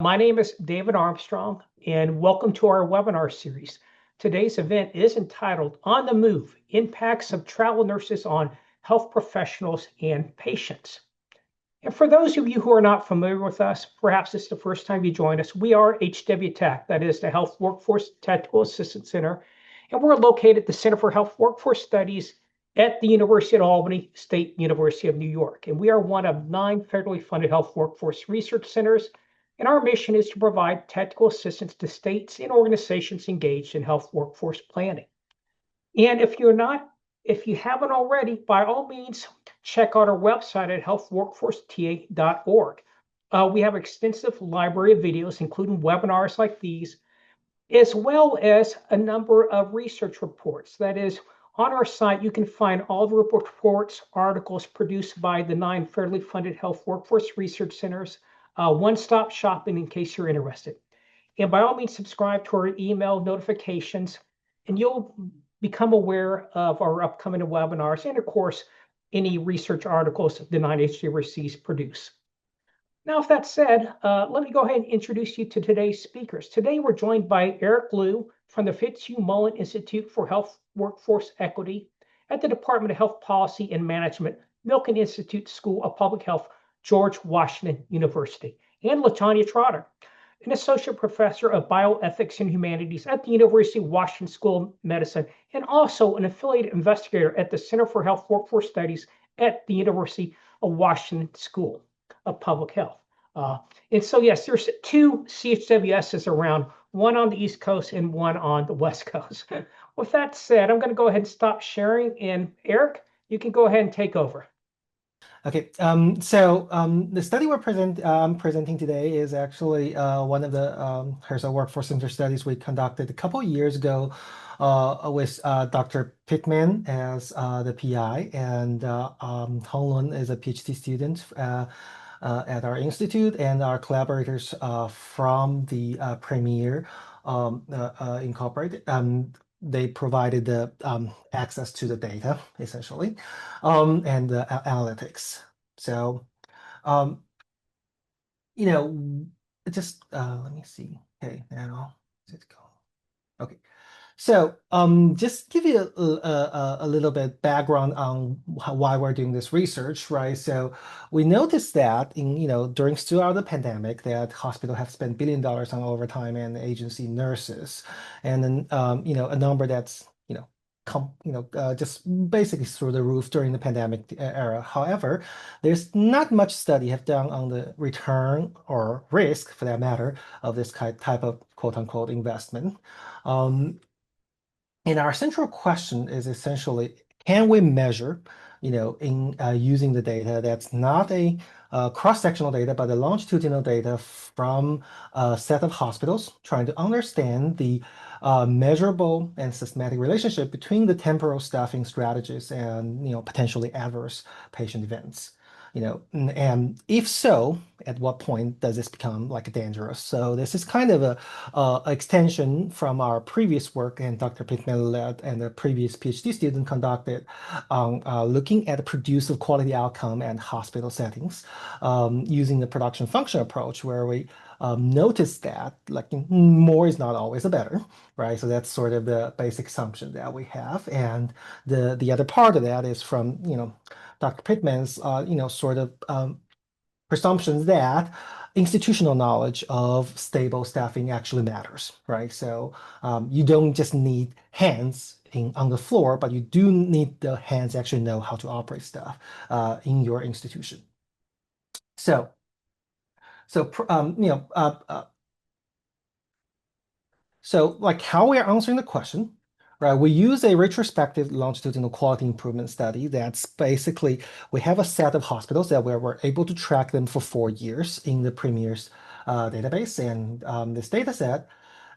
My name is David Armstrong, and welcome to our webinar series. Today's event is entitled On the Move, Impacts of Travel Nurses on Health Professionals and Patients. And for those of you who are not familiar with us, perhaps it's the first time you join us, we are HW Tech, that is the Health Workforce Technical Assistance Center, and we're located at the Center for Health Workforce Studies at the University of Albany State University of New York. And we are one of 9 federally funded health workforce research centers, and our mission is to provide technical assistance to states and organizations engaged in health workforce planning. And if you haven't already, by all means, check out our website at healthworkforceta.org. We have an extensive library of videos, including webinars like these, as well as a number of research reports. That is, on our site, you can find all the reports, articles produced by the 9 federally funded health workforce research centers, one-stop shopping in case you're interested. And by all means, subscribe to our email notifications, and you'll become aware of our upcoming webinars and, of course, any research articles the 9HWRCs produce. Now, if that's said, let me go ahead and introduce you to today's speakers. Today, we're joined by Eric Liu from the Fitzhugh Mullen Institute for Health Workforce Equity at the Department of Health Policy and Management, Milken Institute School of Public Health, George Washington University, and LaTonya Trotter, an associate professor of bioethics and humanities at the University of Washington School of Medicine, and also an affiliated investigator at the Center for Health Workforce Studies at the University of Washington School of Public Health. And so, yes, there's 2 CHWSs around, one on the East Coast and one on the West Coast. With that said, I'm going to go ahead and stop sharing. And Eric, you can go ahead and take over. Okay, the study presenting today is actually one of the HRSA Workforce Center studies we conducted a couple years ago with Dr. Pittman as the PI, and Hong Lun is a PhD student at our institute, and our collaborators from the Premier Incorporated. They provided the access to the data, essentially, and the analytics. So, um, just let me see. Okay, now let's go. Okay. So, just give you a little bit background on why we're doing this research, right? So, we noticed that throughout the pandemic, that hospitals have spent $1 billion on overtime and agency nurses, and then a number that's just basically through the roof during the pandemic era. However, there's not much study have done on the return or risk, for that matter, of this type of quote unquote investment. And our central question is essentially, can we measure, in using the data that's not a cross-sectional data, but a longitudinal data from a set of hospitals, trying to understand the measurable and systematic relationship between the temporal staffing strategies and, potentially adverse patient events. And if so, at what point does this become like dangerous? So this is kind of a extension from our previous work, and Dr. Pittman led and the previous PhD student conducted on looking at the producible quality outcome and hospital settings using the production function approach, where we noticed that like more is not always a better, right? So that's sort of the basic assumption that we have, and the other part of that is from Dr. Pittman's, sort of presumptions that institutional knowledge of stable staffing actually matters, right? So you don't just need hands on the floor, but you do need the hands actually know how to operate stuff in your institution. So, so like how we are answering the question, right? We use a retrospective longitudinal quality improvement study. That's basically, we have a set of hospitals that we're able to track them for 4 years in the Premier's database. And this data set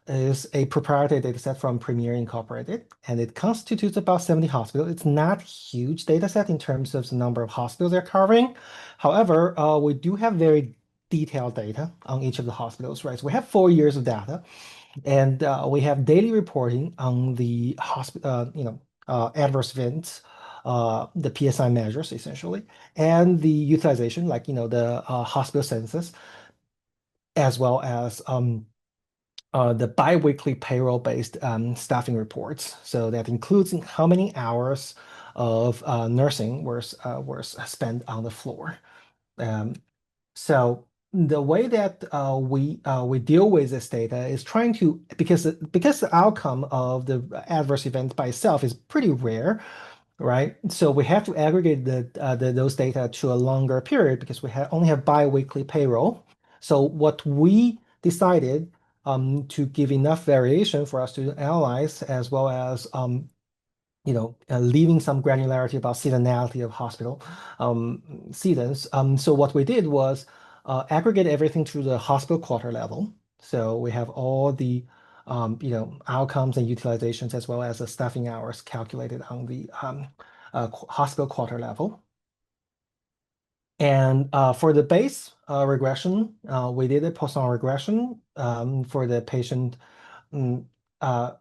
is a proprietary data set from Premier Incorporated, and it constitutes about 70 hospitals. It's not a huge data set in terms of the number of hospitals they're covering. However, we do have very detailed data on each of the hospitals, right? So we have 4 years of data. And we have daily reporting on the adverse events, the PSI measures essentially, and the utilization, like the hospital census. as well as the biweekly payroll-based staffing reports. So that includes how many hours of nursing were spent on the floor. Um, so the way that we deal with this data is trying to because the outcome of the adverse event by itself is pretty rare, right? So we have to aggregate those data to a longer period because we only have biweekly payroll. So what we decided to give enough variation for us to analyze, as well as leaving some granularity about seasonality of hospital seasons. So what we did was aggregate everything to the hospital quarter level. So we have all the outcomes and utilizations as well as the staffing hours calculated on the hospital quarter level. And for the base regression, we did a Poisson regression for the patient mm, uh,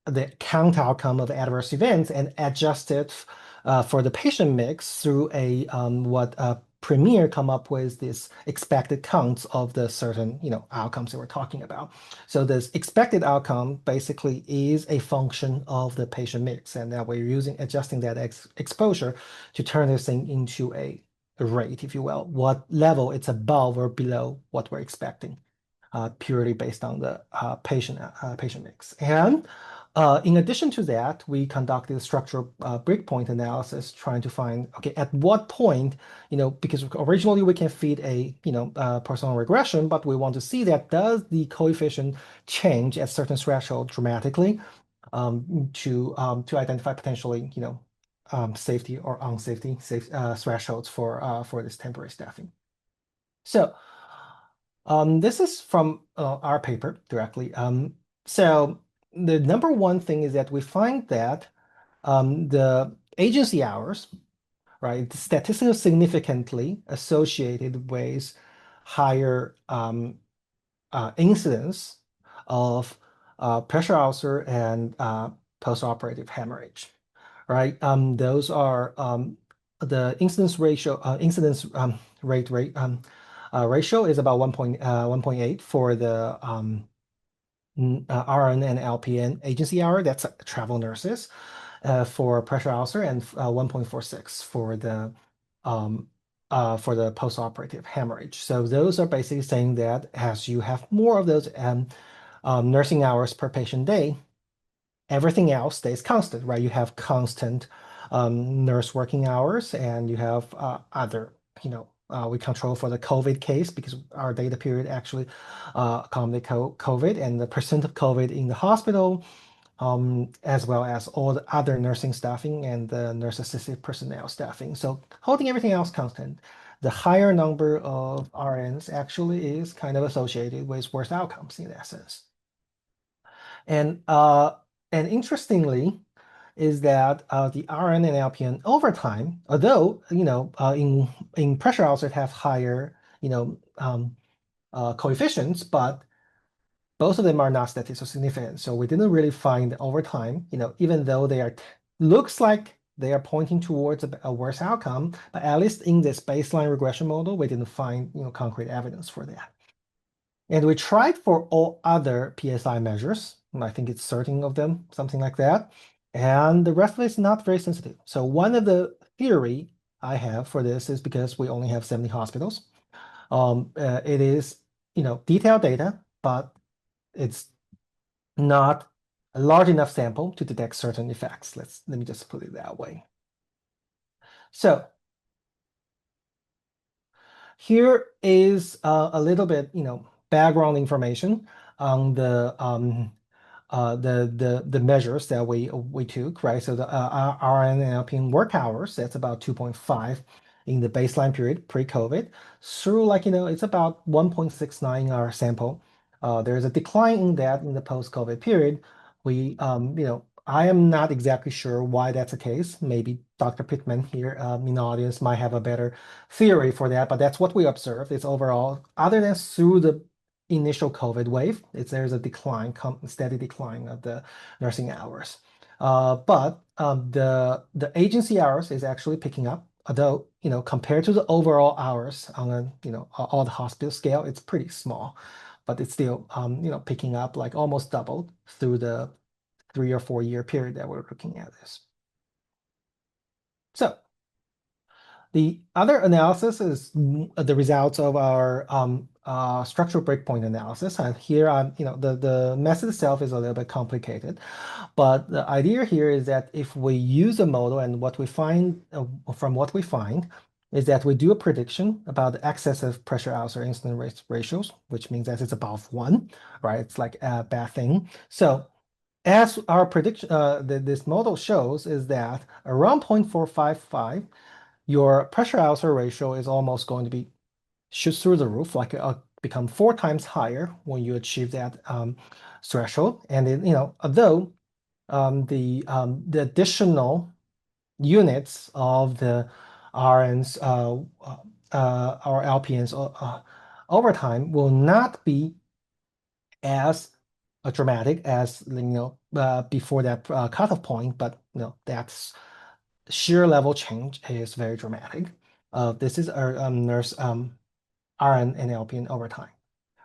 the count outcome of adverse events and adjust it for the patient mix through what Premier come up with this expected counts of the certain outcomes that we're talking about. So this expected outcome basically is a function of the patient mix, and now we're adjusting that exposure to turn this thing into a rate, if you will, what level it's above or below what we're expecting purely based on the patient mix. And in addition to that, we conducted a structural breakpoint analysis trying to find, okay, at what point, because originally we can feed a, Poisson regression, but we want to see that does the coefficient change at certain threshold dramatically to identify potentially, safety or unsafety thresholds for this temporary staffing. So this is from our paper directly. So the number one thing is that we find that the agency hours, right, statistically significantly associated with higher incidence of pressure ulcer and postoperative hemorrhage, right? Those are the incidence rate ratio is about 1.8 for the RN and LPN agency hour. That's travel nurses for pressure ulcer, and 1.46 for the postoperative hemorrhage. So those are basically saying that as you have more of those nursing hours per patient day, everything else stays constant, right? You have constant nurse working hours, and you have other, we control for the COVID case because our data period actually accommodate COVID and the percent of COVID in the hospital, as well as all the other nursing staffing and the nurse-assisted personnel staffing. So holding everything else constant, the higher number of RNs actually is kind of associated with worse outcomes in that sense. And interestingly, is that the RN and LPN over time, although in pressure ulcers have higher coefficients, but both of them are not statistically significant. So we didn't really find over time, even though they are looks like they are pointing towards a worse outcome, but at least in this baseline regression model, we didn't find concrete evidence for that. And we tried for all other PSI measures. I think it's 13 of them, something like that. And the rest of it is not very sensitive. So one of the theory I have for this is because we only have 70 hospitals. It is, detailed data, but it's not a large enough sample to detect certain effects. Let me just put it that way. So here is a little bit, background information on the measures that we took, right? So the RN and LPN work hours, that's about 2.5 in the baseline period pre-COVID. Through it's about 1.69 our sample. There's a decline in that in the post-COVID period. I am not exactly sure why that's the case. Maybe Dr. Pittman here in the audience might have a better theory for that, but that's what we observed. It's overall, other than through the initial COVID wave, there's a decline, steady decline of the nursing hours. But the agency hours is actually picking up although, compared to the overall hours on a, all the hospital scale, it's pretty small, but it's still, picking up like almost doubled through the 3 or 4 year period that we're looking at this. So the other analysis is the results of our structural breakpoint analysis. And here, the method itself is a little bit complicated, but the idea here is that if we use a model and what we find, from what we find, is that we do a prediction about the excessive pressure ulcer incidence ratios, which means that it's above 1, right? It's like a bad thing. So as our prediction, this model shows is that around 0.455, your pressure ulcer ratio is almost going to be shoot through the roof, like become 4 times higher when you achieve that threshold. And it, although the additional units of the RNs or LPNs over time will not be as dramatic as before that cutoff point, but that's shear level change is very dramatic. This is our nurse RN and LPN over time,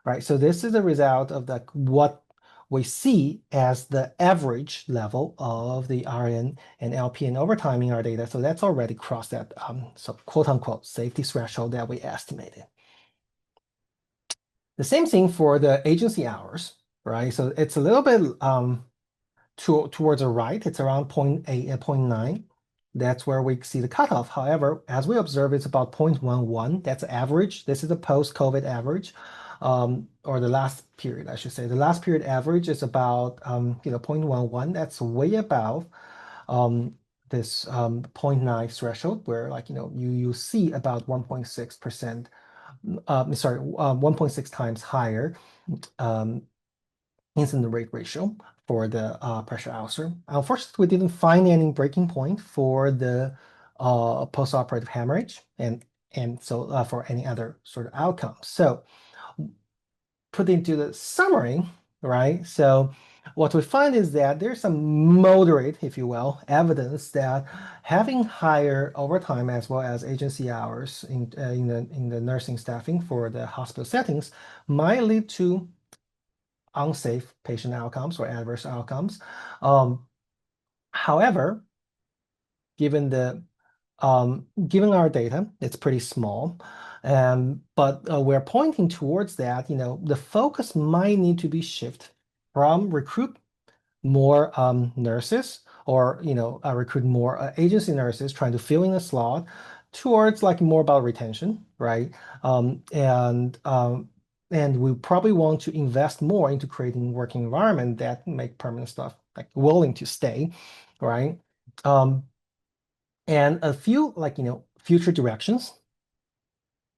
right? So this is the result of what we see as the average level of the RN and LPN over time in our data. So that's already crossed that so quote unquote safety threshold that we estimated. The same thing for the agency hours, right? So it's a little bit towards the right. It's around 0.8 and 0.9. That's where we see the cutoff. However, as we observe, it's about 0.11. That's average. This is the post-COVID average, or the last period, I should say. The last period average is about 0.11. That's way above this 0.9 threshold, where you see about 1.6%. Sorry, 1.6 times higher incident rate ratio for the pressure ulcer. Unfortunately, we didn't find any breaking point for the postoperative hemorrhage and so for any other sort of outcomes. So put into the summary, right? So what we find is that there's some moderate, if you will, evidence that having higher overtime as well as agency hours in the nursing staffing for the hospital settings might lead to unsafe patient outcomes or adverse outcomes. However, given our data, it's pretty small, but we're pointing towards that. The focus might need to be shifted from recruit more nurses or recruit more agency nurses trying to fill in a slot towards more about retention, right? And we probably want to invest more into creating working environment that make permanent staff willing to stay, right? And a few future directions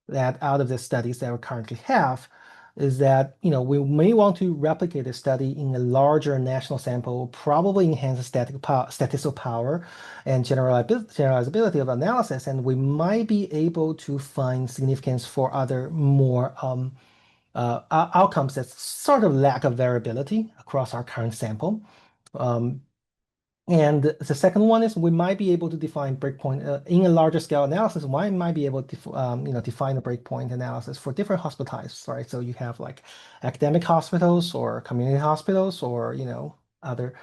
that out of the studies that we currently have is that we may want to replicate the study in a larger national sample, probably enhance the statistical power and generalizability of analysis, and we might be able to find significance for other more outcomes that sort of lack of variability across our current sample. And the second one is we might be able to define breakpoint in a larger scale analysis. We might be able to define a breakpoint analysis for different hospital types, right? So you have academic hospitals or community hospitals or other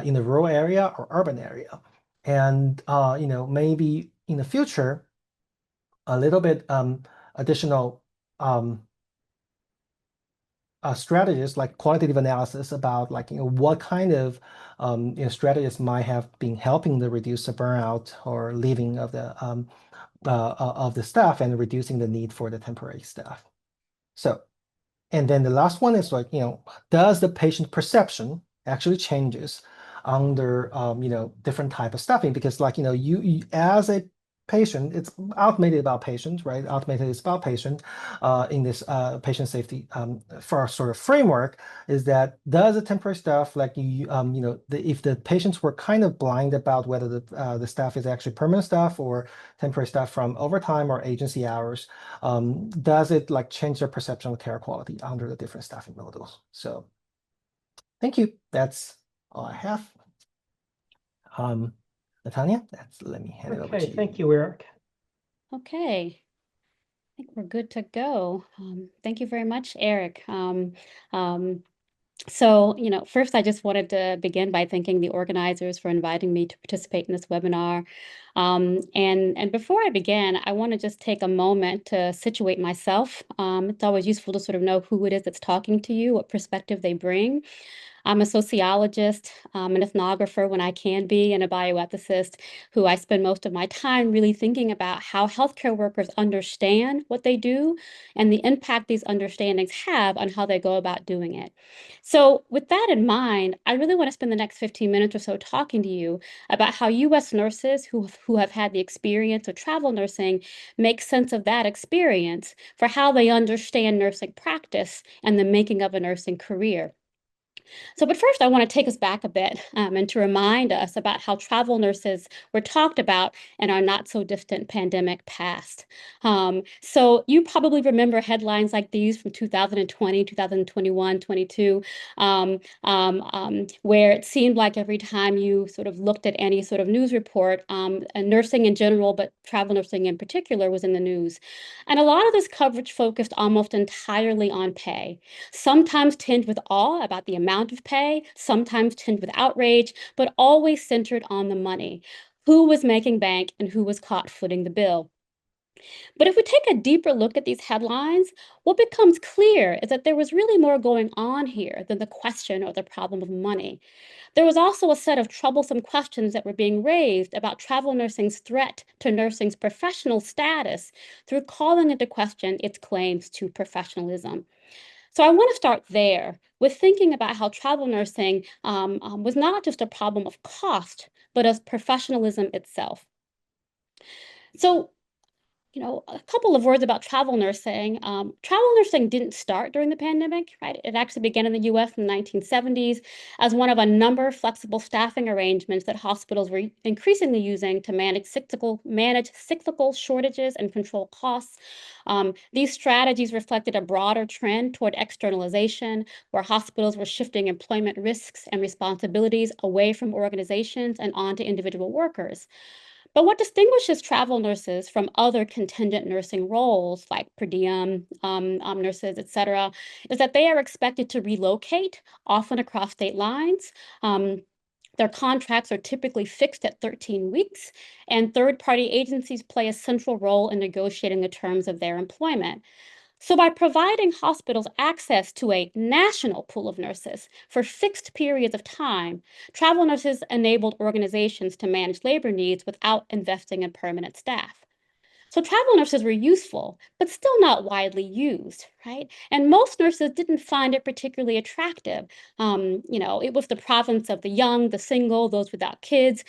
in the rural area or urban area, and maybe in the future a little bit additional strategies like qualitative analysis about what kind of strategies might have been helping to reduce the burnout or leaving of the staff and reducing the need for the temporary staff. So, and then the last one is does the patient perception actually changes under different type of staffing? Because you as a patient, it's ultimately about patients, right? Ultimately, it's about patient in this patient safety for our sort of framework is that does the temporary staff if the patients were kind of blind about whether the staff is actually permanent staff or temporary staff from overtime or agency hours, does it change their perception of care quality under the different staffing models? So thank you. That's all I have. LaTonya, let me hand it over to Okay, you. thank you, Eric. Okay, I think we're good to go. Thank you very much, Eric. Um, first I just wanted to begin by thanking the organizers for inviting me to participate in this webinar. And before I begin, I want to just take a moment to situate myself. It's always useful to sort of know who it is that's talking to you, what perspective they bring. I'm a sociologist, an ethnographer when I can be, and a bioethicist who I spend most of my time really thinking about how healthcare workers understand what they do and the impact these understandings have on how they go about doing it. So, with that in mind, I really want to spend the next 15 minutes or so talking to you about how US nurses who have had the experience of travel nursing make sense of that experience for how they understand nursing practice and the making of a nursing career. But first, I want to take us back a bit and to remind us about how travel nurses were talked about in our not so distant pandemic past. You probably remember headlines like these from 2020, 2021, 22, where it seemed like every time you sort of looked at any sort of news report, and nursing in general, but travel nursing in particular, was in the news. And a lot of this coverage focused almost entirely on pay, sometimes tinged with awe about the amount of pay, sometimes tinged with outrage, but always centered on the money. Who was making bank and who was caught footing the bill? But if we take a deeper look at these headlines, what becomes clear is that there was really more going on here than the question or the problem of money. There was also a set of troublesome questions that were being raised about travel nursing's threat to nursing's professional status through calling into question its claims to professionalism. So I want to start there with thinking about how travel nursing was not just a problem of cost, but of professionalism itself. So a couple of words about travel nursing. Travel nursing didn't start during the pandemic, right? It actually began in the US in the 1970s as one of a number of flexible staffing arrangements that hospitals were increasingly using to manage cyclical shortages and control costs. These strategies reflected a broader trend toward externalization, where hospitals were shifting employment risks and responsibilities away from organizations and onto individual workers. But what distinguishes travel nurses from other contingent nursing roles, like per diem nurses, et cetera, is that they are expected to relocate, often across state lines. Their contracts are typically fixed at 13 weeks, and third party agencies play a central role in negotiating the terms of their employment. So, by providing hospitals access to a national pool of nurses for fixed periods of time, travel nurses enabled organizations to manage labor needs without investing in permanent staff. So travel nurses were useful, but still not widely used, right? And most nurses didn't find it particularly attractive. It was the province of the young, the single, those without kids,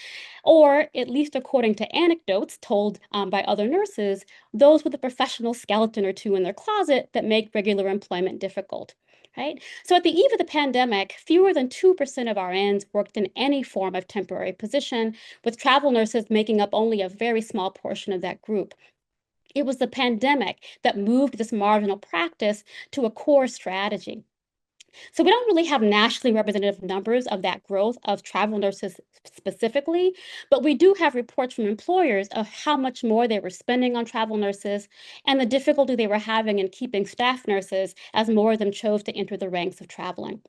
or at least according to anecdotes told by other nurses, those with a professional skeleton or two in their closet that make regular employment difficult. Right? So at the eve of the pandemic, fewer than 2% of RNs worked in any form of temporary position, with travel nurses making up only a very small portion of that group. It was the pandemic that moved this marginal practice to a core strategy. So we don't really have nationally representative numbers of that growth of travel nurses specifically, but we do have reports from employers of how much more they were spending on travel nurses and the difficulty they were having in keeping staff nurses as more of them chose to enter the ranks of traveling.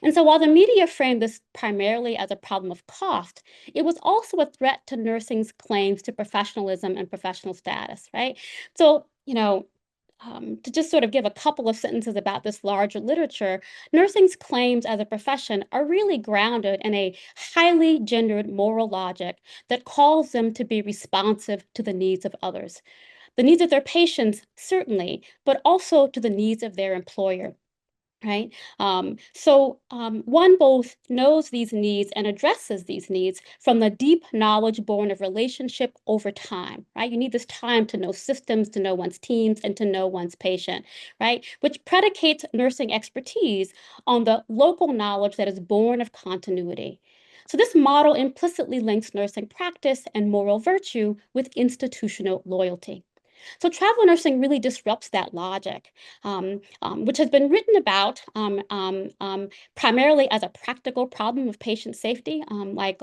And so while the media framed this primarily as a problem of cost, it was also a threat to nursing's claims to professionalism and professional status, right? So, to just sort of give a couple of sentences about this larger literature, nursing's claims as a profession are really grounded in a highly gendered moral logic that calls them to be responsive to the needs of others. The needs of their patients, certainly, but also to the needs of their employer. Right. One both knows these needs and addresses these needs from the deep knowledge born of relationship over time. Right. You need this time to know systems, to know one's teams, and to know one's patient. Right. Which predicates nursing expertise on the local knowledge that is born of continuity. So, this model implicitly links nursing practice and moral virtue with institutional loyalty. So travel nursing really disrupts that logic, which has been written about primarily as a practical problem of patient safety, like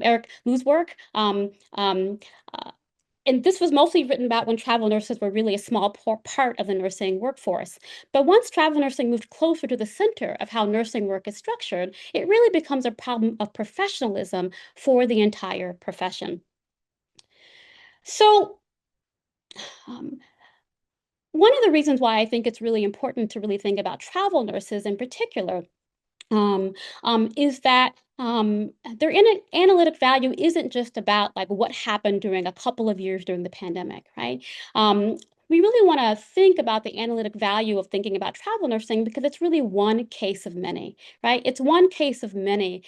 Eric Lu's work. and this was mostly written about when travel nurses were really a small part of the nursing workforce. But once travel nursing moved closer to the center of how nursing work is structured, it really becomes a problem of professionalism for the entire profession. So, one of the reasons why I think it's really important to really think about travel nurses in particular is that their analytic value isn't just about like what happened during a couple of years during the pandemic, right? We really want to think about the analytic value of thinking about travel nursing because it's really one case of many, right? It's one case of many.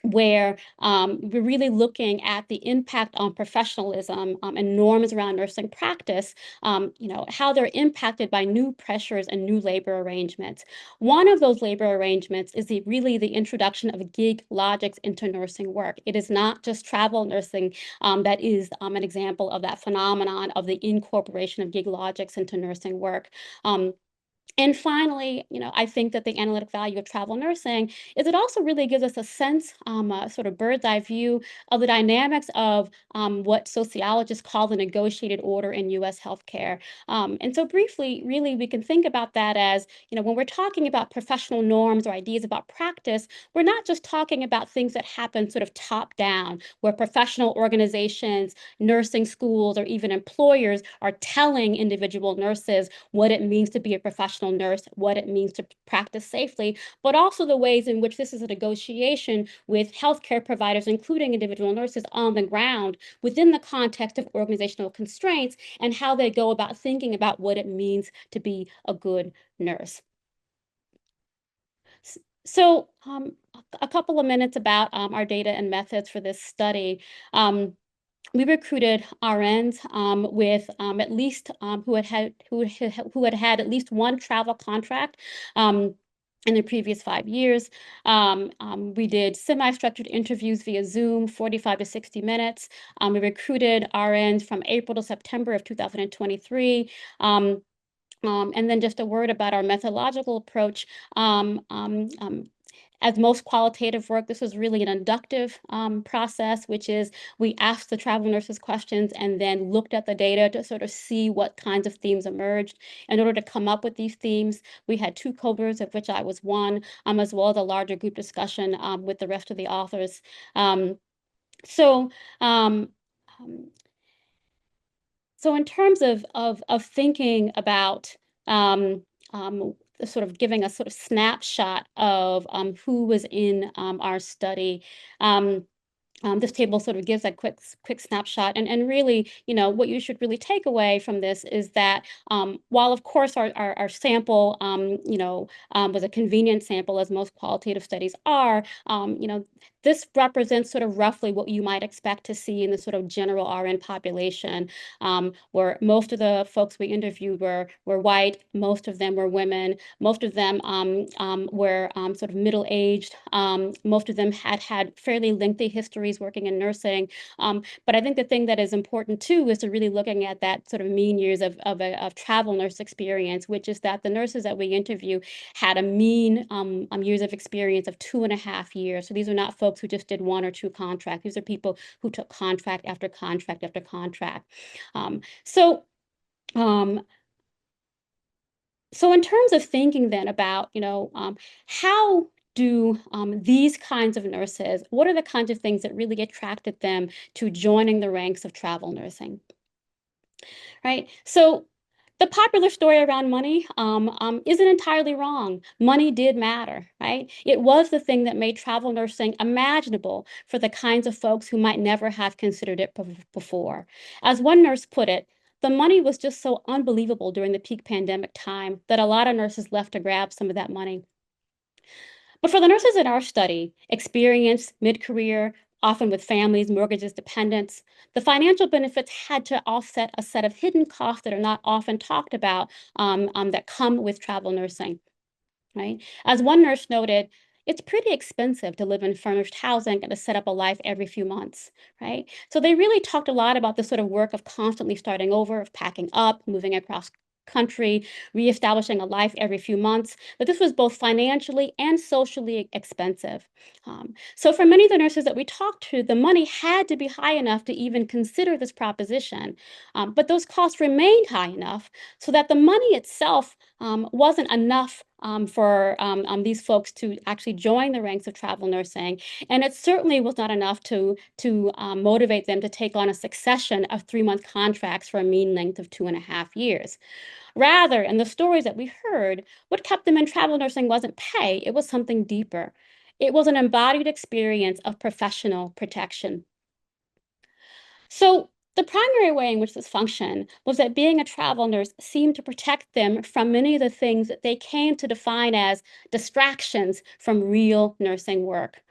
Where we're really looking at the impact on professionalism and norms around nursing practice, how they're impacted by new pressures and new labor arrangements. One of those labor arrangements is really the introduction of gig logics into nursing work. It is not just travel nursing that is an example of that phenomenon of the incorporation of gig logics into nursing work. And finally, I think that the analytic value of travel nursing is it also really gives us a sense, a sort of bird's eye view of the dynamics of what sociologists call the negotiated order in U.S. healthcare. And so briefly, really, we can think about that as, when we're talking about professional norms or ideas about practice, we're not just talking about things that happen sort of top down, where professional organizations, nursing schools, or even employers are telling individual nurses what it means to be a professional nurse, what it means to practice safely, but also the ways in which this is a negotiation with healthcare providers, including individual nurses on the ground within the context of organizational constraints and how they go about thinking about what it means to be a good nurse. So a couple of minutes about our data and methods for this study. We recruited RNs with at least who had had at least one travel contract in the previous 5 years. We did semi-structured interviews via Zoom, 45 to 60 minutes. We recruited RNs from April to September of 2023. And then just a word about our methodological approach. As most qualitative work, this was really an inductive process, which is we asked the travel nurses questions and then looked at the data to sort of see what kinds of themes emerged. In order to come up with these themes, we had 2 co-authors, of which I was one, as well as a larger group discussion with the rest of the authors. So in terms of thinking about sort of giving a sort of snapshot of who was in our study, this table sort of gives a quick snapshot, and really, what you should really take away from this is that while of course our sample, was a convenient sample, as most qualitative studies are, this represents sort of roughly what you might expect to see in the sort of general RN population, where most of the folks we interviewed were white, most of them were women, most of them were sort of middle-aged, most of them had fairly lengthy histories working in nursing. But I think the thing that is important too is to really looking at that sort of mean years of travel nurse experience, which is that the nurses that we interview had a mean years of experience of 2.5 years. So these are not folks who just did 1 or 2 contracts. These are people who took contract after contract after contract. So in terms of thinking then about, how do these kinds of nurses, what are the kinds of things that really attracted them to joining the ranks of travel nursing, right? So the popular story around money isn't entirely wrong. Money did matter, right? It was the thing that made travel nursing imaginable for the kinds of folks who might never have considered it before. As one nurse put it, the money was just so unbelievable during the peak pandemic time that a lot of nurses left to grab some of that money. But for the nurses in our study, experienced, mid-career, often with families, mortgages, dependents, the financial benefits had to offset a set of hidden costs that are not often talked about that come with travel nursing, right? As one nurse noted, it's pretty expensive to live in furnished housing and to set up a life every few months, right? So they really talked a lot about the sort of work of constantly starting over, of packing up, moving across country, reestablishing a life every few months, that this was both financially and socially expensive. So for many of the nurses that we talked to, the money had to be high enough to even consider this proposition. But those costs remained high enough so that the money itself wasn't enough for these folks to actually join the ranks of travel nursing. And it certainly was not enough to motivate them to take on a succession of 3-month contracts for a mean length of 2.5 years. Rather, in the stories that we heard, what kept them in travel nursing wasn't pay, it was something deeper. It was an embodied experience of professional protection. So the primary way in which this functioned was that being a travel nurse seemed to protect them from many of the things that they came to define as distractions from real nursing work.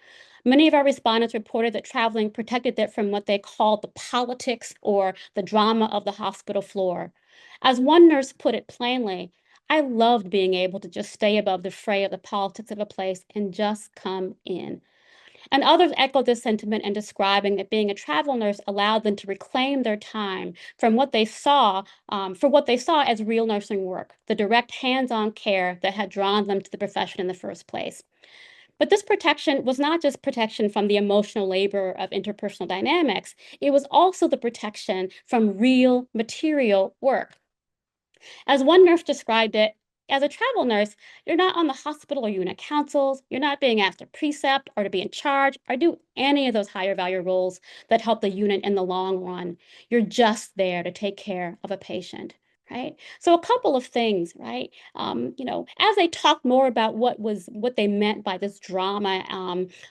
Many of our respondents reported that traveling protected them from what they called the politics or the drama of the hospital floor. As one nurse put it plainly, I loved being able to just stay above the fray of the politics of a place and just come in. And others echoed this sentiment in describing that being a travel nurse allowed them to reclaim their time from what they saw, for what they saw as real nursing work, the direct hands-on care that had drawn them to the profession in the first place. But this protection was not just protection from the emotional labor of interpersonal dynamics, it was also the protection from real material work. As one nurse described it, as a travel nurse, you're not on the hospital or unit councils, you're not being asked to precept or to be in charge or do any of those higher value roles that help the unit in the long run. You're just there to take care of a patient. Right. So a couple of things, right? As they talked more about what they meant by this drama,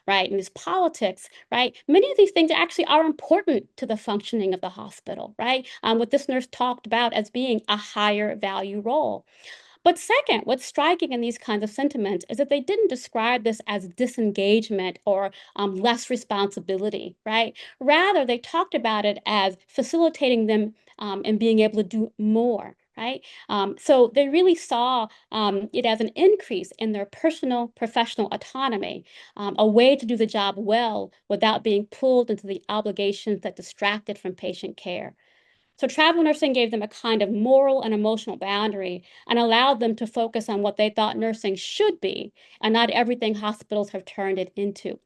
right, and this politics, right? Many of these things actually are important to the functioning of the hospital, right? What this nurse talked about as being a higher value role. But second, what's striking in these kinds of sentiments is that they didn't describe this as disengagement or less responsibility, right? Rather, they talked about it as facilitating them and being able to do more, right? So they really saw it as an increase in their personal professional autonomy, a way to do the job well without being pulled into the obligations that distracted from patient care. So travel nursing gave them a kind of moral and emotional boundary and allowed them to focus on what they thought nursing should be and not everything hospitals have turned it into.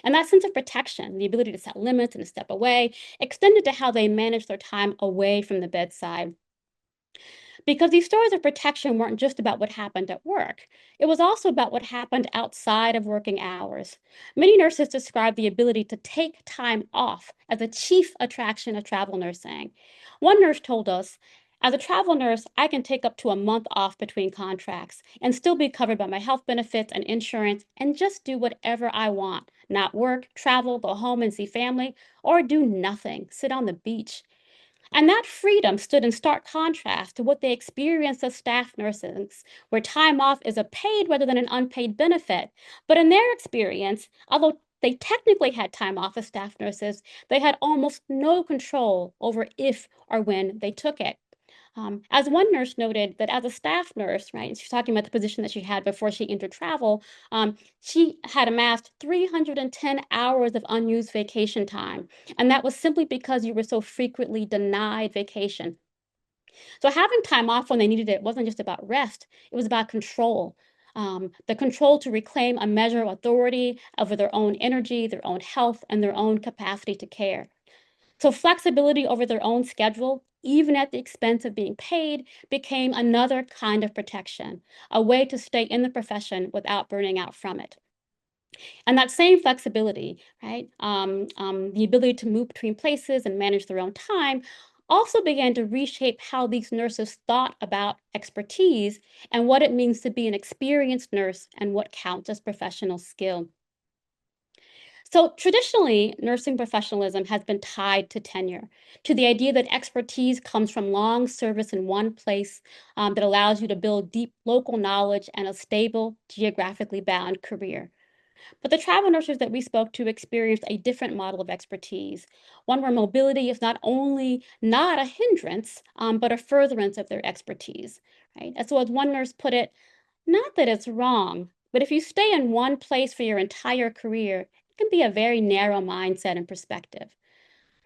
And that sense of protection, the ability to set limits and to step away, extended to how they managed their time away from the bedside. Because these stories of protection weren't just about what happened at work, it was also about what happened outside of working hours. Many nurses describe the ability to take time off as a chief attraction of travel nursing. One nurse told us, as a travel nurse, I can take up to a month off between contracts and still be covered by my health benefits and insurance and just do whatever I want, not work, travel, go home and see family, or do nothing, sit on the beach. And that freedom stood in stark contrast to what they experienced as staff nurses, where time off is a paid rather than an unpaid benefit. But in their experience, although they technically had time off as staff nurses, they had almost no control over if or when they took it. As one nurse noted, that as a staff nurse, right, she's talking about the position that she had before she entered travel, she had amassed 310 hours of unused vacation time. And that was simply because you were so frequently denied vacation. So having time off when they needed it wasn't just about rest, it was about control. The control to reclaim a measure of authority over their own energy, their own health, and their own capacity to care. So flexibility over their own schedule, even at the expense of being paid, became another kind of protection, a way to stay in the profession without burning out from it. And that same flexibility, right, the ability to move between places and manage their own time, also began to reshape how these nurses thought about expertise and what it means to be an experienced nurse and what counts as professional skill. So traditionally, nursing professionalism has been tied to tenure, to the idea that expertise comes from long service in one place that allows you to build deep local knowledge and a stable, geographically bound career. But the travel nurses that we spoke to experienced a different model of expertise, one where mobility is not only not a hindrance, but a furtherance of their expertise. Right? And so, as one nurse put it, not that it's wrong, but if you stay in one place for your entire career, it can be a very narrow mindset and perspective.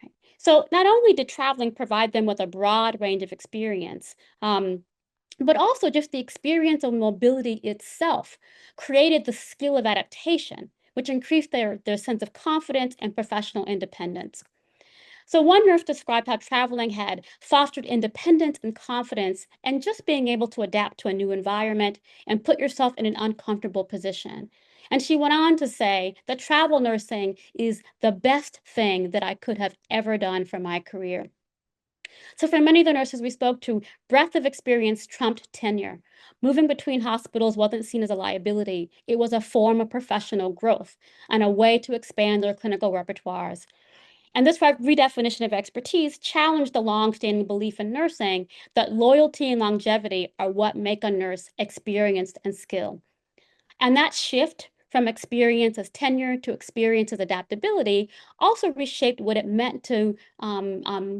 Right? So not only did traveling provide them with a broad range of experience, but also just the experience of mobility itself created the skill of adaptation, which increased their sense of confidence and professional independence. So one nurse described how traveling had fostered independence and confidence and just being able to adapt to a new environment and put yourself in an uncomfortable position. And she went on to say that travel nursing is the best thing that I could have ever done for my career. So for many of the nurses we spoke to, breadth of experience trumped tenure. Moving between hospitals wasn't seen as a liability. It was a form of professional growth and a way to expand their clinical repertoires. And this redefinition of expertise challenged the long-standing belief in nursing that loyalty and longevity are what make a nurse experienced and skilled. And that shift from experience as tenure to experience as adaptability also reshaped what it meant to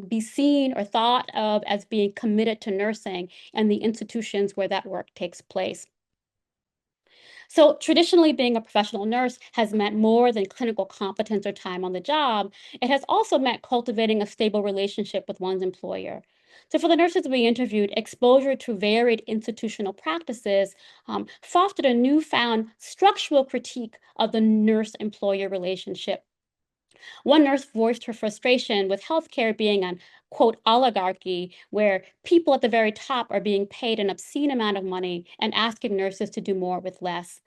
be seen or thought of as being committed to nursing and the institutions where that work takes place. So traditionally, being a professional nurse has meant more than clinical competence or time on the job. It has also meant cultivating a stable relationship with one's employer. So for the nurses we interviewed, exposure to varied institutional practices fostered a newfound structural critique of the nurse-employer relationship. One nurse voiced her frustration with healthcare being an quote oligarchy where people at the very top are being paid an obscene amount of money and asking nurses to do more with less.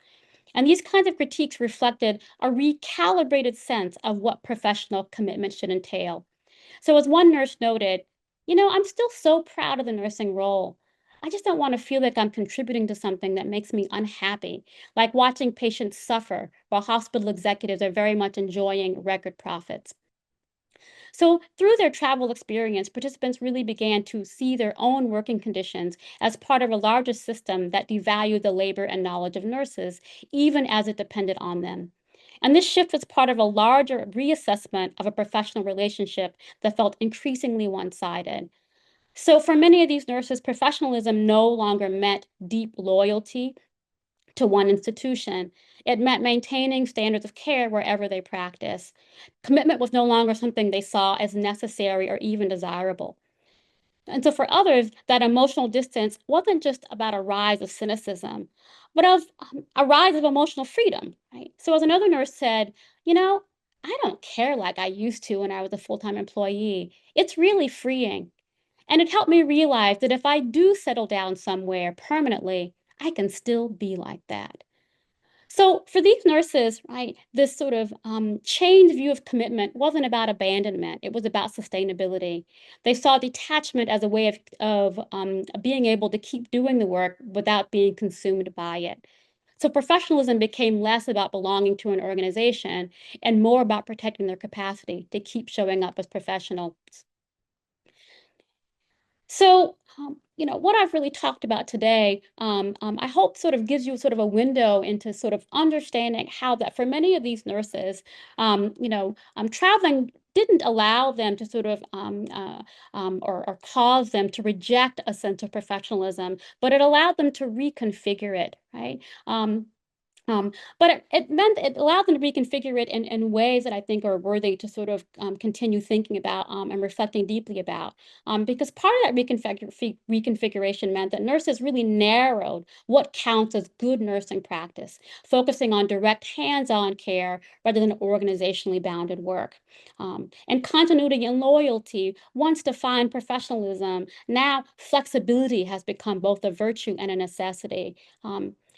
And these kinds of critiques reflected a recalibrated sense of what professional commitment should entail. So, as one nurse noted, I'm still so proud of the nursing role. I just don't want to feel like I'm contributing to something that makes me unhappy, like watching patients suffer while hospital executives are very much enjoying record profits. So, through their travel experience, participants really began to see their own working conditions as part of a larger system that devalued the labor and knowledge of nurses, even as it depended on them. And this shift was part of a larger reassessment of a professional relationship that felt increasingly one sided. So, for many of these nurses, professionalism no longer meant deep loyalty to one institution. It meant maintaining standards of care wherever they practice. Commitment was no longer something they saw as necessary or even desirable. And so for others, that emotional distance wasn't just about a rise of cynicism, but of a rise of emotional freedom, right? So as another nurse said, I don't care like I used to when I was a full-time employee. It's really freeing. And it helped me realize that if I do settle down somewhere permanently, I can still be like that. So for these nurses, right, this sort of changed view of commitment wasn't about abandonment. It was about sustainability. They saw detachment as a way of being able to keep doing the work without being consumed by it. So professionalism became less about belonging to an organization and more about protecting their capacity to keep showing up as professionals. So, what I've really talked about today, I hope sort of gives you sort of a window into sort of understanding how that for many of these nurses, traveling didn't allow them to sort of or cause them to reject a sense of professionalism, but it allowed them to reconfigure it, right? But it meant it allowed them to reconfigure it in ways that I think are worthy to sort of continue thinking about and reflecting deeply about. Because part of that reconfiguration meant that nurses really narrowed what counts as good nursing practice, focusing on direct hands-on care rather than organizationally bounded work. And continuity and loyalty, once defined professionalism, now flexibility has become both a virtue and a necessity.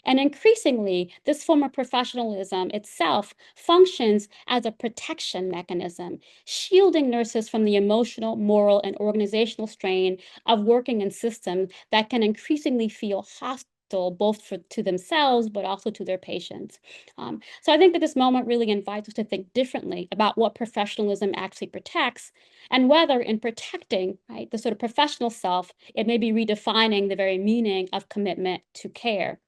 And increasingly, this form of professionalism itself functions as a protection mechanism, shielding nurses from the emotional, moral, and organizational strain of working in systems that can increasingly feel hostile both to themselves, but also to their patients. So I think that this moment really invites us to think differently about what professionalism actually protects and whether in protecting, right, the sort of professional self, it may be redefining the very meaning of commitment to care.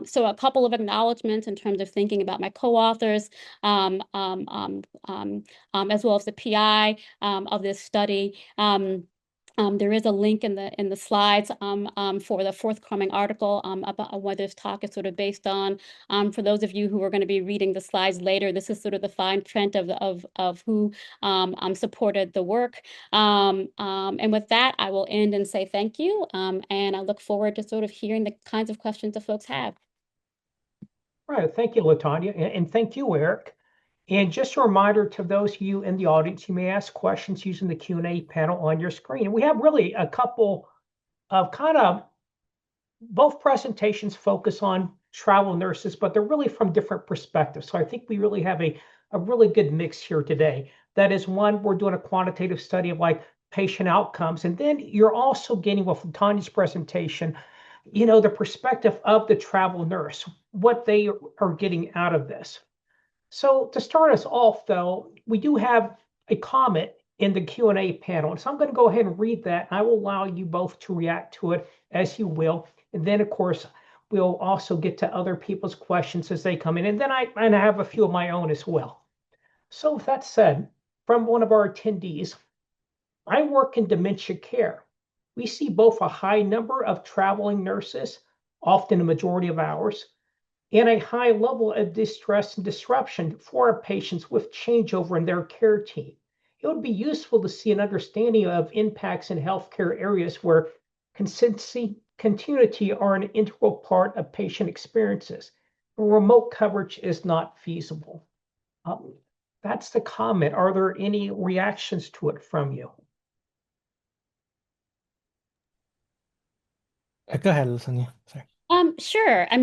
So a couple of acknowledgments in terms of thinking about my co-authors, as well as the PI of this study. There is a link in the slides for the forthcoming article about what this talk is sort of based on. For those of you who are going to be reading the slides later, this is sort of the fine print of who supported the work. And with that, I will end and say thank you. And I look forward to sort of hearing the kinds of questions that folks have. Right. Thank you, LaTonya, and thank you, Eric. And just a reminder to those of you in the audience, you may ask questions using the Q&A panel on your screen. We have really a couple of kind of both presentations focus on travel nurses, but they're really from different perspectives. So I think we really have a really good mix here today. That is, one, we're doing a quantitative study of like patient outcomes. And then you're also getting, well, from Tanya's presentation, the perspective of the travel nurse, what they are getting out of this. So to start us off, though, we do have a comment in the Q&A panel. So I'm going to go ahead and read that. I will allow you both to react to it as you will. And then, of course, we'll also get to other people's questions as they come in. And then I have a few of my own as well. So with that said, from one of our attendees, I work in dementia care. We see both a high number of traveling nurses, often a majority of hours, and a high level of distress and disruption for our patients with changeover in their care team. It would be useful to see an understanding of impacts in healthcare areas where consistency, continuity are an integral part of patient experiences. Remote coverage is not feasible. That's the comment. Are there any reactions to it from you? Go ahead, LaTonya. Sorry. Sure. I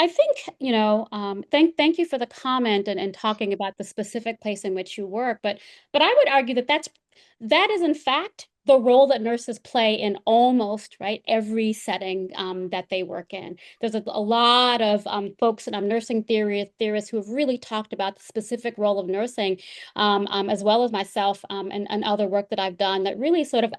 think, thank you for the comment and talking about the specific place in which you work, but I would argue that is in fact the role that nurses play in almost every setting that they work in. There's a lot of folks and nursing theorists who have really talked about the specific role of nursing, as well as myself and other work that I've done that really sort of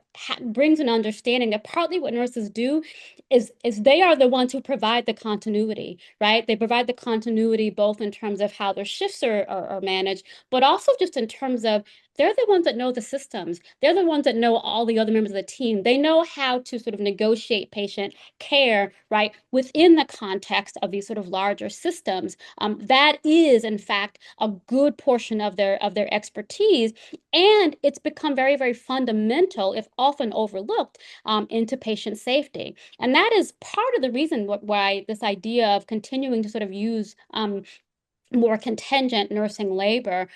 brings an understanding that partly what nurses do is they are the ones who provide the continuity, right? They provide the continuity both in terms of how their shifts are managed, but also just in terms of they're the ones that know the systems. They're the ones that know all the other members of the team. They know how to sort of negotiate patient care, right, within the context of these sort of larger systems. That is, in fact, a good portion of their expertise, and it's become very, very fundamental, if often overlooked, into patient safety. And that is part of the reason why this idea of continuing to sort of use more contingent nursing labor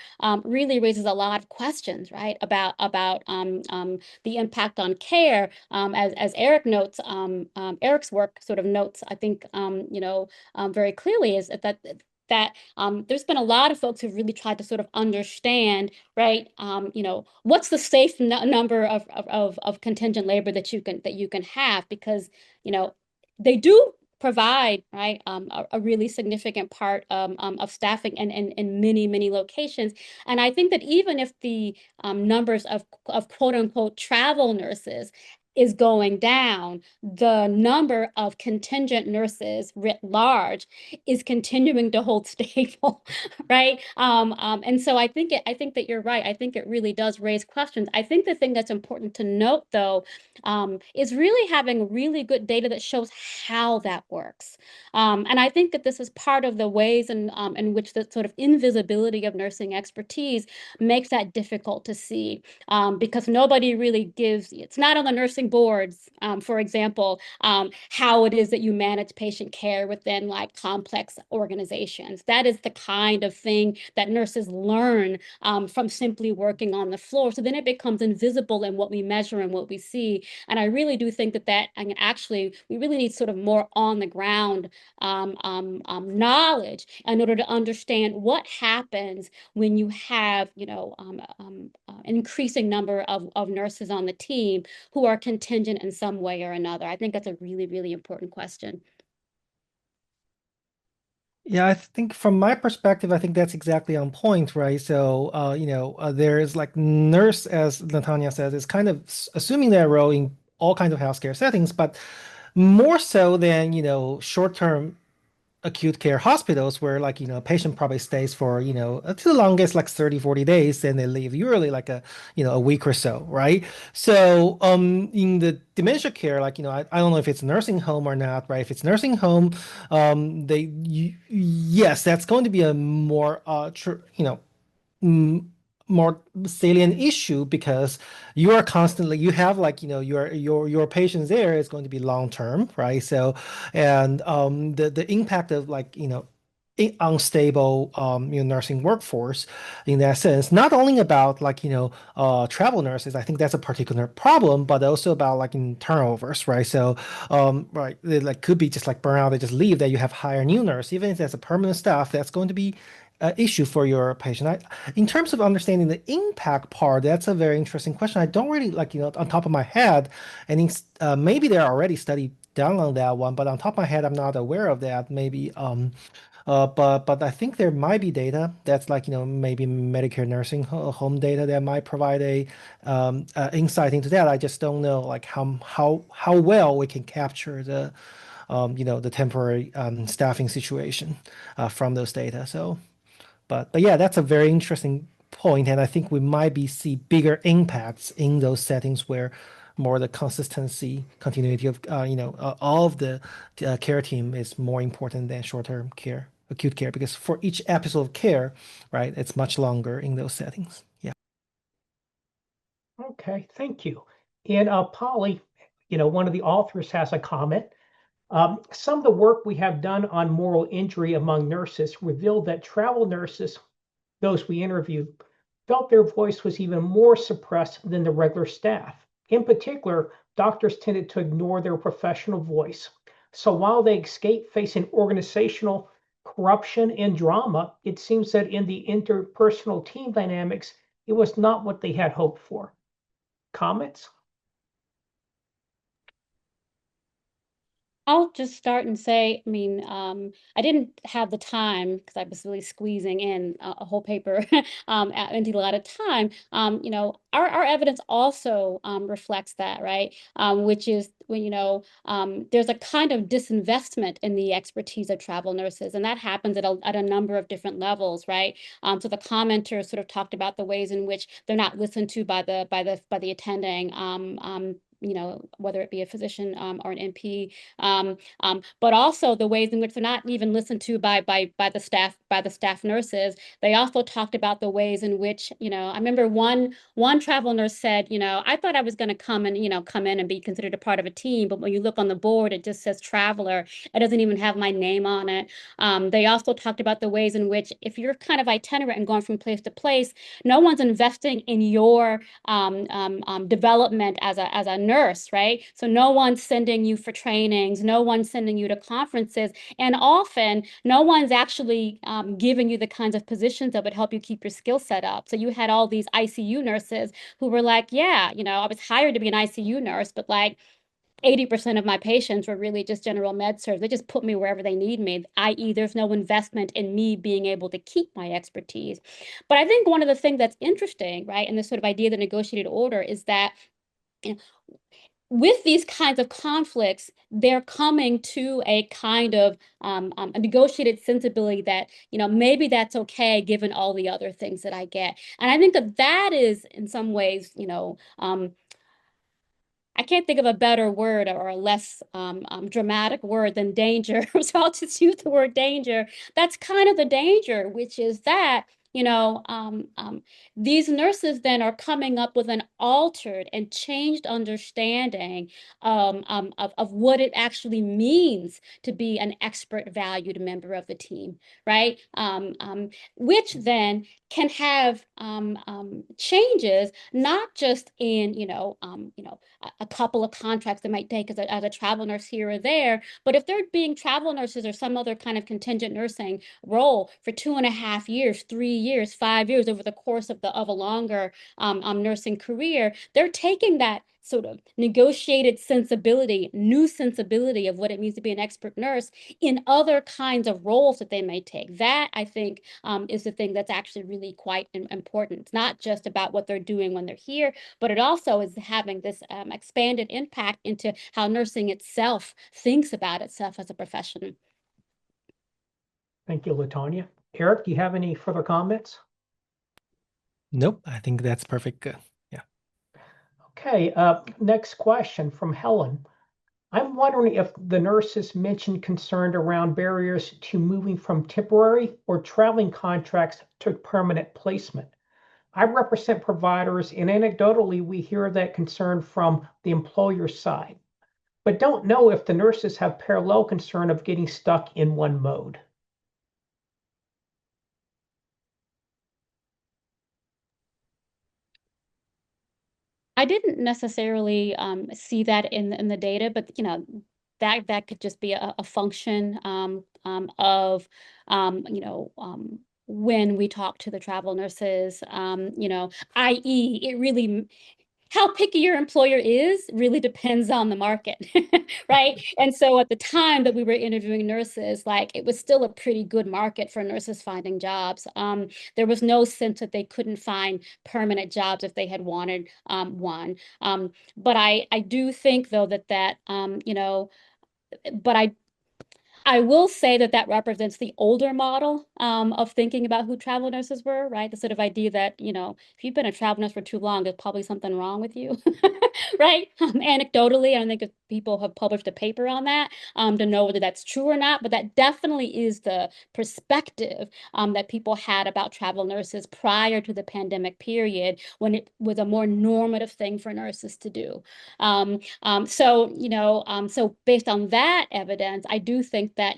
really raises a lot of questions, right, about the impact on care. As Eric notes, Eric's work sort of notes, I think, very clearly is that there's been a lot of folks who've really tried to sort of understand, right, what's the safe number of contingent labor that you can have, because they do provide, right, a really significant part of staffing in many locations. And I think that even if the numbers of quote unquote travel nurses is going down, the number of contingent nurses writ large is continuing to hold stable, right? And so I think that you're right. I think it really does raise questions. I think the thing that's important to note, though, is really having really good data that shows how that works. And I think that this is part of the ways in which the sort of invisibility of nursing expertise makes that difficult to see, because nobody really gives, it's not on the nursing boards, for example, how it is that you manage patient care within like complex organizations. That is the kind of thing that nurses learn from simply working on the floor. So then it becomes invisible in what we measure and what we see. And I really do think that actually we really need sort of more on the ground knowledge in order to understand what happens when you have, an increasing number of nurses on the team who are contingent in some way or another. I think that's a really, really important question. Yeah, I think from my perspective, I think that's exactly on point, right? So, there is like nurse, as LaTonya says, is kind of assuming their role in all kinds of healthcare settings, but more so than, short-term acute care hospitals where like, a patient probably stays for, to the longest like 30, 40 days and they leave usually like a week or so, right? So in the dementia care, like, I don't know if it's nursing home or not, right? If it's nursing home, yes, that's going to be a more, m- more salient issue because you have like your patients there is going to be long term, right? So and the impact of like unstable nursing workforce in that sense, not only about like travel nurses. I think that's a particular problem, but also about like in turnovers, right? So right, it like could be just like burnout, they just leave, that you have hire new nurse, even if that's a permanent staff, that's going to be issue for your patient. In terms of understanding the impact part, that's a very interesting question. I don't really like, on top of my head, and maybe there are already studies done on that one, but on top of my head, I'm not aware of that. Maybe, but I think there might be data that's like, maybe Medicare nursing home data that might provide a insight into that. I just don't know like how well we can capture the temporary staffing situation from those data. So. But yeah, that's a very interesting point, and I think we might be see bigger impacts in those settings where more the consistency, continuity of all of the care team is more important than short-term care, acute care, because for each episode of care, right, it's much longer in those settings. Yeah. Okay, thank you. And Polly, one of the authors has a comment. Some of the work we have done on moral injury among nurses revealed that travel nurses, those we interviewed, felt their voice was even more suppressed than the regular staff. In particular, doctors tended to ignore their professional voice. So while they escaped facing organizational corruption and drama, it seems that in the interpersonal team dynamics, it was not what they had hoped for. Comments? I'll just start and say, I mean, I didn't have the time because I was really squeezing in a whole paper into a lot of time. Our evidence also reflects that, right? Which is when, there's a kind of disinvestment in the expertise of travel nurses, and that happens at a number of different levels, right? So the commenter sort of talked about the ways in which they're not listened to by the attending. Whether it be a physician or an NP, but also the ways in which they're not even listened to by the staff nurses. They also talked about the ways in which, I remember one travel nurse said, I thought I was going to come in and be considered a part of a team, but when you look on the board, it just says traveler. It doesn't even have my name on it. They also talked about the ways in which if you're kind of itinerant and going from place to place, no one's investing in your development as a nurse, right? So no one's sending you for trainings, no one's sending you to conferences, and often no one's actually giving you the kinds of positions that would help you keep your skill set up. So you had all these ICU nurses who were like, yeah, I was hired to be an ICU nurse, but like 80% of my patients were really just general med surg. They just put me wherever they need me, i.e., there's no investment in me being able to keep my expertise. But I think one of the things that's interesting, right, in this sort of idea of the negotiated order is that with these kinds of conflicts, they're coming to a kind of a negotiated sensibility that, maybe that's okay given all the other things that I get. And I think that is in some ways, I can't think of a better word or a less dramatic word than danger. So I'll just use the word danger. That's kind of the danger, which is that, these nurses then are coming up with an altered and changed understanding of what it actually means to be an expert valued member of the team, right? Which then can have changes, not just in, a couple of contracts they might take as a travel nurse here or there. But if they're being travel nurses or some other kind of contingent nursing role for 2.5 years, 3 years, 5 years over the course of a longer nursing career, they're taking that sort of negotiated sensibility, new sensibility of what it means to be an expert nurse in other kinds of roles that they may take. That, I think, is the thing that's actually really quite important. It's not just about what they're doing when they're here, but it also is having this expanded impact into how nursing itself thinks about itself as a profession. Thank you, LaTonya. Eric, do you have any further comments? Nope, I think that's perfect. Yeah. Okay, next question from Helen. I'm wondering if the nurses mentioned concern around barriers to moving from temporary or traveling contracts to permanent placement. I represent providers, and anecdotally, we hear that concern from the employer side, but don't know if the nurses have parallel concern of getting stuck in one mode. I didn't necessarily see that in the data, but that could just be a function of when we talk to the travel nurses, i.e., it really how picky your employer is really depends on the market, right? And so at the time that we were interviewing nurses, like it was still a pretty good market for nurses finding jobs. There was no sense that they couldn't find permanent jobs if they had wanted one. But I do think though but I will say that that represents the older model of thinking about who travel nurses were, right? The sort of idea that, if you've been a travel nurse for too long, there's probably something wrong with you, right? Anecdotally, I don't think if people have published a paper on that to know whether that's true or not, but that definitely is the perspective that people had about travel nurses prior to the pandemic period when it was a more normative thing for nurses to do. So based on that evidence, I do think that,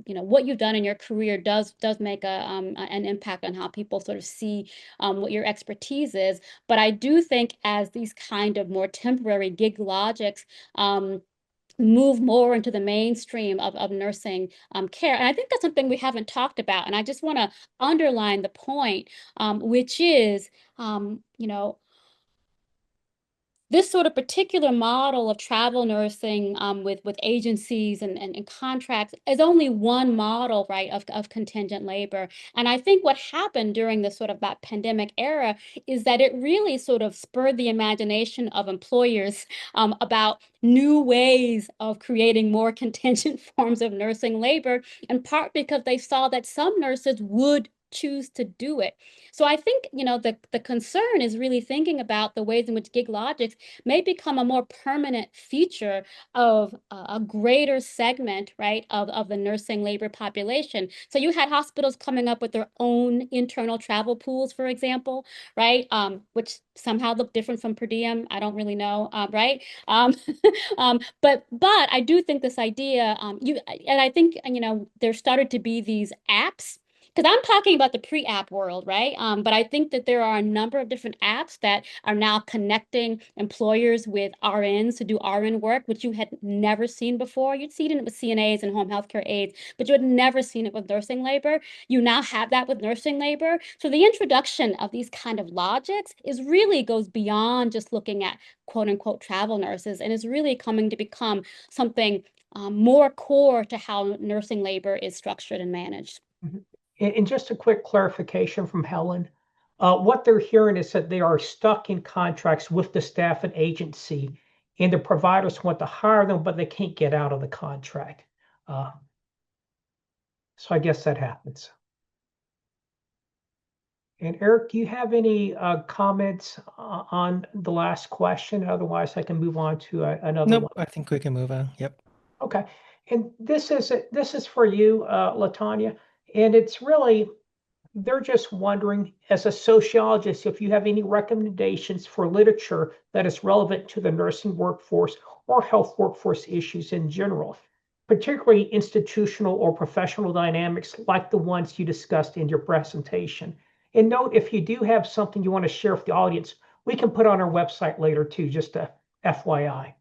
what you've done in your career does make an impact on how people sort of see what your expertise is. But I do think as these kind of more temporary gig logics move more into the mainstream of nursing care. And I think that's something we haven't talked about. And I just want to underline the point, which is, this sort of particular model of travel nursing with agencies and contracts is only one model, right, of contingent labor. And I think what happened during this sort of that pandemic era is that it really sort of spurred the imagination of employers about new ways of creating more contingent forms of nursing labor, in part because they saw that some nurses would choose to do it. So I think, the concern is really thinking about the ways in which gig logics may become a more permanent feature of a greater segment, right, of the nursing labor population. So you had hospitals coming up with their own internal travel pools, for example, right, which somehow look different from per diem. I don't really know, right? But I do think this idea, and I think, there started to be these apps because I'm talking about the pre-app world, right? But I think that there are a number of different apps that are now connecting employers with RNs to do RN work, which you had never seen before. You'd seen it with CNAs and home healthcare aides, but you had never seen it with nursing labor. You now have that with nursing labor. So the introduction of these kind of logics really goes beyond just looking at quote unquote travel nurses and is really coming to become something more core to how nursing labor is structured and managed. Mhm. And just a quick clarification from Helen. What they're hearing is that they are stuck in contracts with the staff and agency, and the providers want to hire them, but they can't get out of the contract. Uh, so I guess that happens. And Eric, do you have any comments on the last question? Otherwise, I can move on to another one. Nope, I think we can move on. Yep. Okay. And this is for you, LaTonya, and it's really they're just wondering, as a sociologist, if you have any recommendations for literature that is relevant to the nursing workforce or health workforce issues in general, particularly institutional or professional dynamics like the ones you discussed in your presentation. And note, if you do have something you want to share with the audience, we can put on our website later too, just a FYI.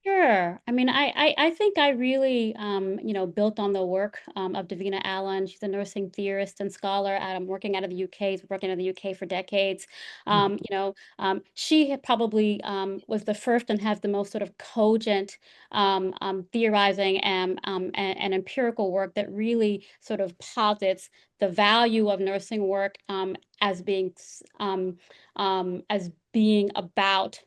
Sure. I mean, I think I really, built on the work of Davina Allen. She's a nursing theorist and scholar working out of the UK. She's working out of the UK for decades. She had probably was the first and has the most sort of cogent theorizing and empirical work that really sort of posits the value of nursing work as being about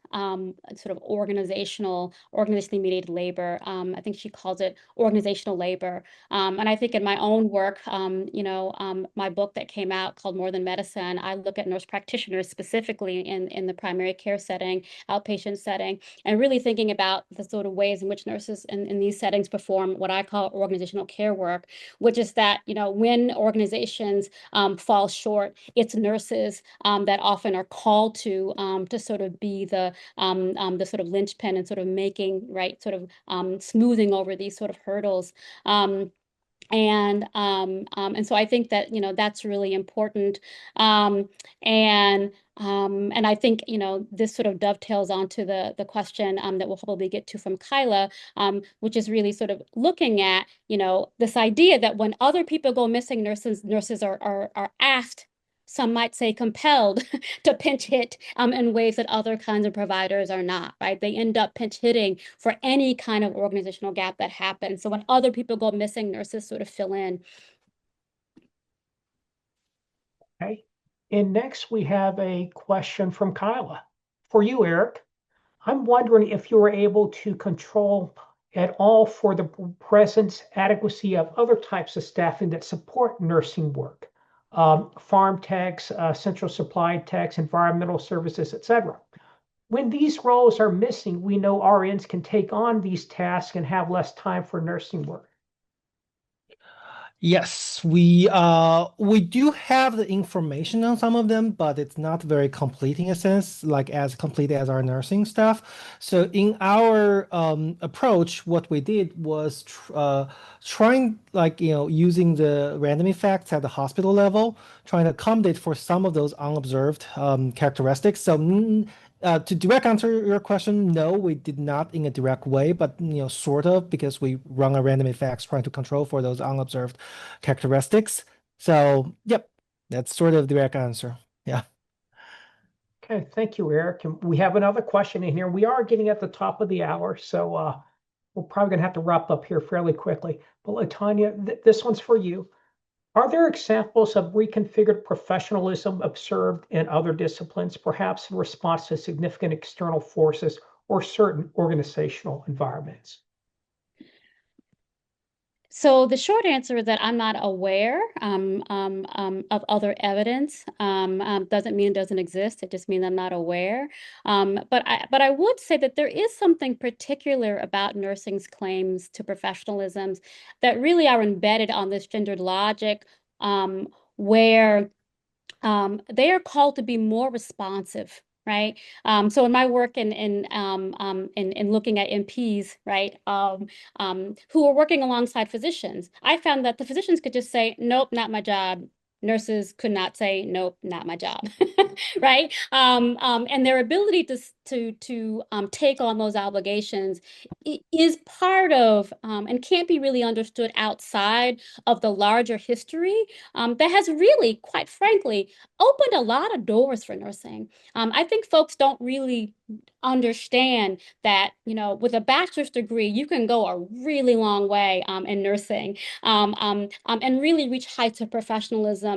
sort of organizational organizationally mediated labor. I think she calls it organizational labor. And I think in my own work, my book that came out called More Than Medicine, I look at nurse practitioners specifically in the primary care setting, outpatient setting, and really thinking about the sort of ways in which nurses in these settings perform what I call organizational care work, which is that, when organizations fall short, it's nurses that often are called to sort of be the sort of linchpin and sort of making, right, sort of smoothing over these sort of hurdles. And so I think that, that's really important. And I think, this sort of dovetails onto the question that we'll probably get to from Kyla, which is really sort of looking at, this idea that when other people go missing, nurses are asked, some might say compelled, to pinch hit in ways that other kinds of providers are not, right? They end up pinch hitting for any kind of organizational gap that happens. So when other people go missing, nurses sort of fill in. Okay. And next we have a question from Kyla. For you, Eric, I'm wondering if you were able to control at all for the presence, adequacy of other types of staffing that support nursing work, farm techs, central supply techs, environmental services, etc. When these roles are missing, we know RNs can take on these tasks and have less time for nursing work. Yes, we do have the information on some of them, but it's not very complete in a sense, like as complete as our nursing stuff. So in our approach, what we did was trying, like, using the random effects at the hospital level, trying to accommodate for some of those unobserved characteristics. So to direct answer your question, no, we did not in a direct way, but sort of, because we run a random effects trying to control for those unobserved characteristics. So, yep, that's sort of the direct answer. Yeah. Okay, thank you, Eric. And we have another question in here. We are getting at the top of the hour, so we're probably going to have to wrap up here fairly quickly. But LaTonya, this one's for you. Are there examples of reconfigured professionalism observed in other disciplines, perhaps in response to significant external forces or certain organizational environments? So the short answer is that I'm not aware of other evidence. Doesn't mean it doesn't exist. It just means I'm not aware. But I would say that there is something particular about nursing's claims to professionalisms that really are embedded on this gendered logic, where they are called to be more responsive. Right. So in my work in looking at MPs, right, who are working alongside physicians, I found that the physicians could just say, "Nope, not my job." Nurses could not say, "Nope, not my job," right? And their ability to take on those obligations is part of and can't be really understood outside of the larger history that has really, quite frankly, opened a lot of doors for nursing. I think folks don't really understand that, with a bachelor's degree, you can go a really long way in nursing and really reach heights of professionalism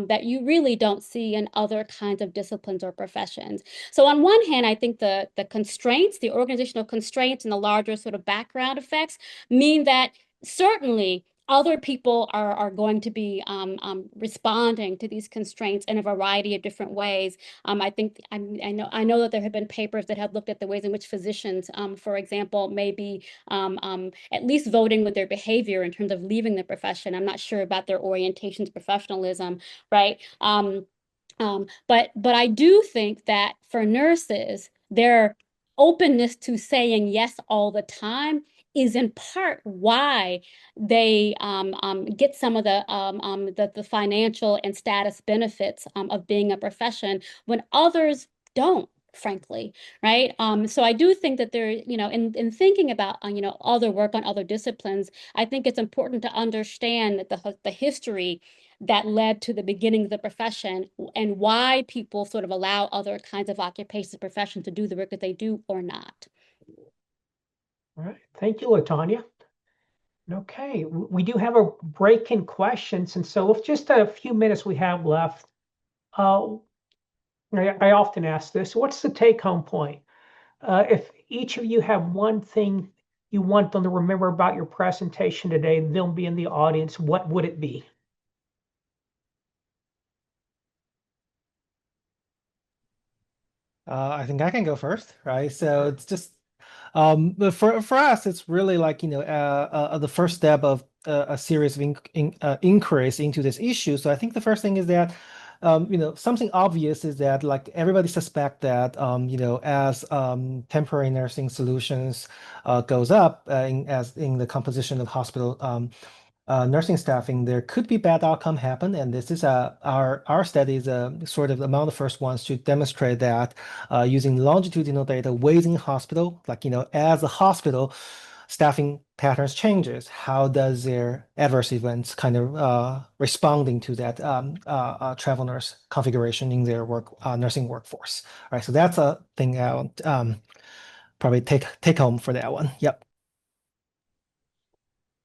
that you really don't see in other kinds of disciplines or professions. So on one hand, I think the constraints, the organizational constraints and the larger sort of background effects mean that certainly other people are going to be responding to these constraints in a variety of different ways. I think I know that there have been papers that have looked at the ways in which physicians, for example, may be at least voting with their behavior in terms of leaving the profession. I'm not sure about their orientation to professionalism, right? But I do think that for nurses, their openness to saying yes all the time is in part why they get some of the financial and status benefits of being a profession when others don't, frankly, right? So I do think that there, in thinking about other work on other disciplines, I think it's important to understand that the history that led to the beginning of the profession and why people sort of allow other kinds of occupations and professions to do the work that they do or not. All right. Thank you, LaTonya. Okay, we do have a break in questions. And so with just a few minutes we have left, I often ask this, what's the take-home point? If each of you have one thing you want them to remember about your presentation today, them being the audience, what would it be? I think I can go first, right? So it's just, but for us, it's really like, the first step of a series of inquiries into this issue. So I think the first thing is that, something obvious is that like everybody suspect that, as temporary nursing solutions goes up as in the composition of hospital nursing staffing, there could be bad outcome happen, and this is our study is sort of among the first ones to demonstrate that using longitudinal data within hospital, like as a hospital staffing patterns changes, how does their adverse events kind of responding to that travel nurse configuration in their nursing workforce, right? So that's a thing I would probably take home for that one. Yep.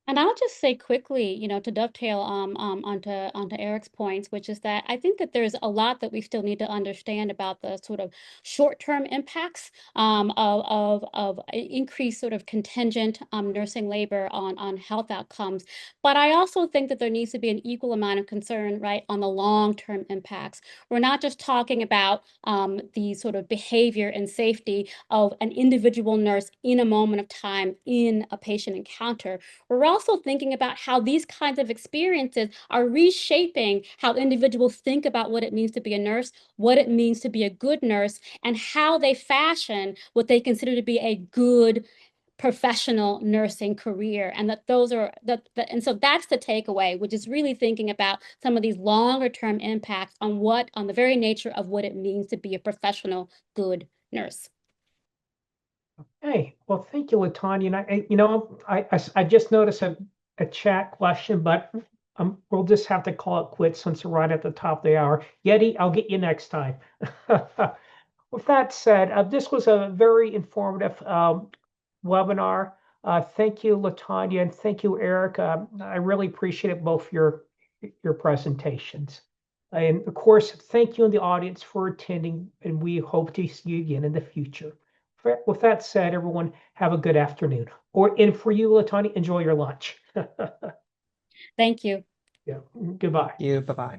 And I'll just say quickly, to dovetail onto Eric's points, which is that I think that there's a lot that we still need to understand about the sort of short-term impacts of increased sort of contingent nursing labor on health outcomes. But I also think that there needs to be an equal amount of concern, right, on the long-term impacts. We're not just talking about the sort of behavior and safety of an individual nurse in a moment of time in a patient encounter. We're also thinking about how these kinds of experiences are reshaping how individuals think about what it means to be a nurse, what it means to be a good nurse, and how they fashion what they consider to be a good professional nursing career. And that those are and so that's the takeaway, which is really thinking about some of these longer term impacts on the very nature of what it means to be a professional good nurse. Hey, well, thank you, LaTonya. And I just noticed a chat question, but we'll just have to call it quits since we're right at the top of the hour. Yeti, I'll get you next time. With that said, this was a very informative webinar. Thank you, LaTonya, and thank you, Eric. I really appreciate both your presentations. And of course, thank you in the audience for attending, and we hope to see you again in the future. With that said, everyone, have a good afternoon. And for you, LaTonya, enjoy your lunch. Thank you. Yeah, goodbye. You, bye-bye.